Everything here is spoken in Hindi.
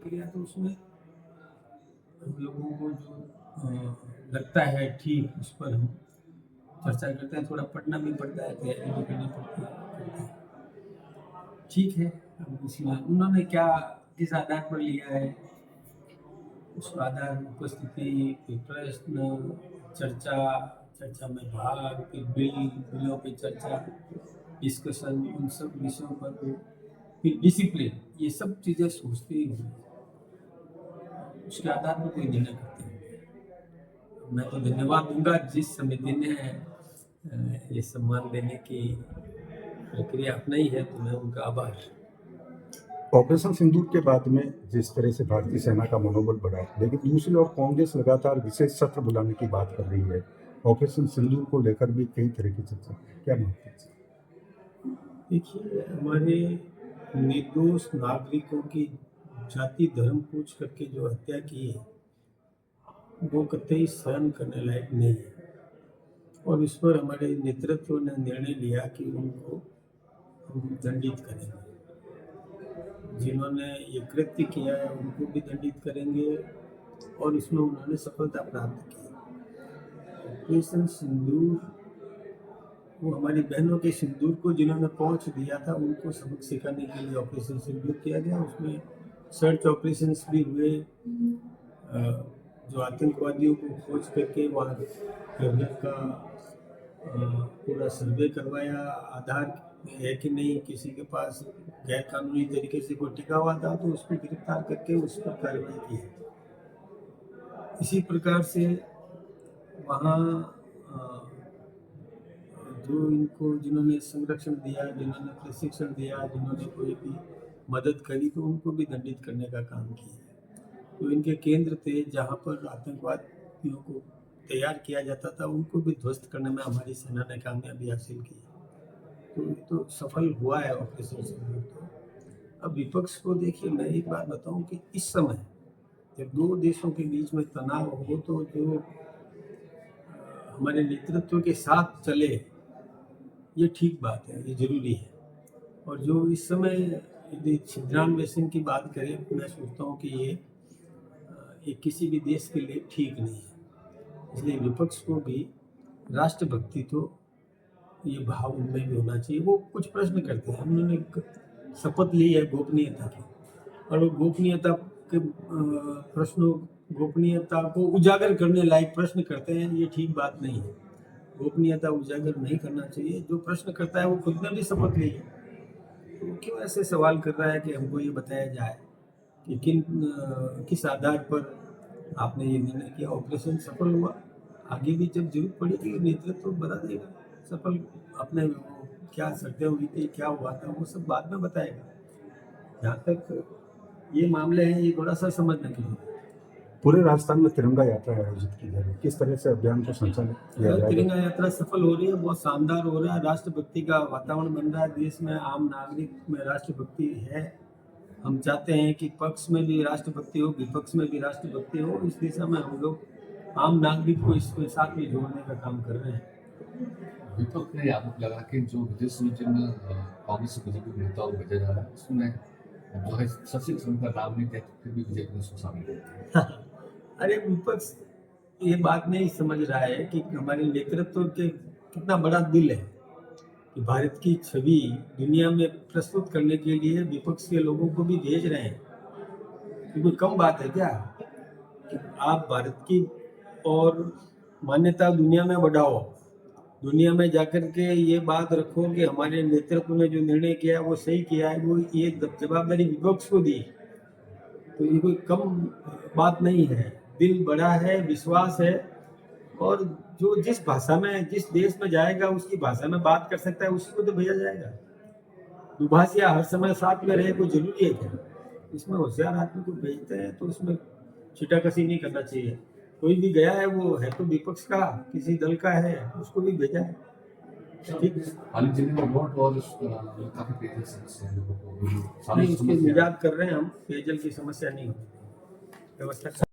प्रक्रिया तो उसमें हम लोगों को जो लगता है ठीक, उस पर हम चर्चा करते हैं। थोड़ा पढ़ना भी पड़ता है, तैयारी भी करनी पड़ती है। ठीक है, अब इसमें उन्होंने क्या किस आधार पर लिया है, उस आधार उपस्थिति, फिर प्रश्न, चर्चा, चर्चा में भाग, फिर बिलों पे चर्चा, डिस्कशन, उन सब विषयों पर फिर डिसिप्लिन, ये सब चीज़ें सोचते ही हुए उसके आधार पर कोई निर्णय करते हैं। मैं तो धन्यवाद दूंगा जिस समिति ने ये सम्मान देने की प्रक्रिया अपनाई है, तो मैं उनका आभार। ऑपरेशन सिंदूर के बाद में जिस तरह से भारतीय सेना का मनोबल बढ़ा, लेकिन दूसरी ओर कांग्रेस लगातार विशेष सत्र बुलाने की बात कर रही है। ऑपरेशन सिंदूर को लेकर भी कई तरह की चर्चा, क्या मानते हैं? देखिए, हमारे निर्दोष नागरिकों की जाति धर्म पूछ करके जो हत्या की है, वो कतई सहन करने लायक नहीं है। और इस पर हमारे नेतृत्व ने निर्णय लिया कि उनको हम दंडित करेंगे। जिन्होंने ये कृत्य किया है उनको भी दंडित करेंगे, और इसमें उन्होंने सफलता प्राप्त की। ऑपरेशन सिंदूर, वो हमारी बहनों के सिंदूर को जिन्होंने पहुंच दिया था, उनको सबक सिखाने के लिए ऑपरेशन सिंदूर किया गया। उसमें सर्च ऑपरेशंस भी हुए, जो आतंकवादियों को खोज करके वहाँ घर का पूरा सर्वे करवाया, आधार है कि नहीं किसी के पास गैर कानूनी तरीके से कोई टिका हुआ था, तो उसको गिरफ्तार करके उस पर कार्रवाई की है। इसी प्रकार से वहाँ जो इनको जिन्होंने संरक्षण दिया, जिन्होंने प्रशिक्षण दिया, जिन्होंने कोई भी मदद करी, तो उनको भी दंडित करने का काम किया। तो इनके केंद्र थे जहाँ पर आतंकवादियों को तैयार किया जाता था, उनको भी ध्वस्त करने में हमारी सेना ने कामयाबी हासिल की। तो ये तो सफल हुआ है ऑपरेशन सिंदूर। तो अब विपक्ष को देखिए, मैं एक बात बताऊं कि इस समय जब दो देशों के बीच में तनाव हो, तो जो हमारे नेतृत्व के साथ चले, ये ठीक बात है, ये जरूरी है। और जो इस समय यदि छिद्रान्वेषण की बात करें, मैं सोचता हूँ कि ये किसी भी देश के लिए ठीक नहीं है। इसलिए विपक्ष को भी राष्ट्रभक्ति तो ये भाव उनमें भी होना चाहिए। वो कुछ प्रश्न करते हैं, उन्होंने शपथ ली है गोपनीयता की, और वो गोपनीयता के प्रश्नों, गोपनीयता को उजागर करने लायक प्रश्न करते हैं, ये ठीक बात नहीं है। गोपनीयता उजागर नहीं करना चाहिए। जो प्रश्न करता है वो खुद ने भी शपथ ली है, तो क्यों ऐसे सवाल कर रहा है कि हमको ये बताया जाए कि किस आधार पर आपने ये निर्णय किया। ऑपरेशन सफल हुआ, आगे भी जब जरूरत पड़ेगी नेतृत्व बता देगा। सफल अपने क्या शर्तें हुई थी, क्या हुआ था, वो सब बाद में बताएगा। जहाँ तक ये मामले हैं, ये थोड़ा सा समझने के लिए। पूरे राजस्थान में तिरंगा यात्रा आयोजित की जा रही है, किस तरह से अभियान को संचालित किया जाएगा? तिरंगा यात्रा सफल हो रही है, बहुत शानदार हो रहा है। राष्ट्रभक्ति का वातावरण बन रहा है देश में, आम नागरिक में राष्ट्रभक्ति है। हम चाहते हैं कि पक्ष में भी राष्ट्रभक्ति हो, विपक्ष में भी राष्ट्रभक्ति हो। इस दिशा में हम लोग आम नागरिक को इसके साथ में जोड़ने का काम कर रहे हैं। विपक्ष ने आरोप लगा कि जो विदेश में कांग्रेस बीजेपी नेताओं को भेजा जा रहा है, उसमें जो है शशि थरूर का नाम नहीं दिया, फिर भी बीजेपी ने उसको शामिल किया। अरे, विपक्ष ये बात नहीं समझ रहा है कि हमारे नेतृत्व के कितना बड़ा दिल है कि भारत की छवि दुनिया में प्रस्तुत करने के लिए विपक्ष के लोगों को भी भेज रहे हैं। ये कोई कम बात है क्या कि आप भारत की और मान्यता दुनिया में बढ़ाओ, दुनिया में जाकर के ये बात रखो कि हमारे नेतृत्व ने जो निर्णय किया वो सही किया है, वो ये जवाबदारी विपक्ष को दी। तो ये कोई कम बात नहीं है। दिल बड़ा है, विश्वास है, और जो जिस भाषा में, जिस देश में जाएगा उसकी भाषा में बात कर सकता है, उसी को तो भेजा जाएगा। दुभाषिया हर समय साथ में रहे कोई जरूरी है क्या? इसमें होशियार आदमी को भेजते हैं तो उसमें छिटाकसी नहीं करना चाहिए। कोई भी गया है, वो है तो विपक्ष का, किसी दल का है, उसको भी भेजा है। ठीक है, हाल जिले में वोट और काफी पेयजल समस्या है लोगों को नहीं, उसकी निजात कर रहे हैं हम। पेयजल की समस्या नहीं होगी, व्यवस्था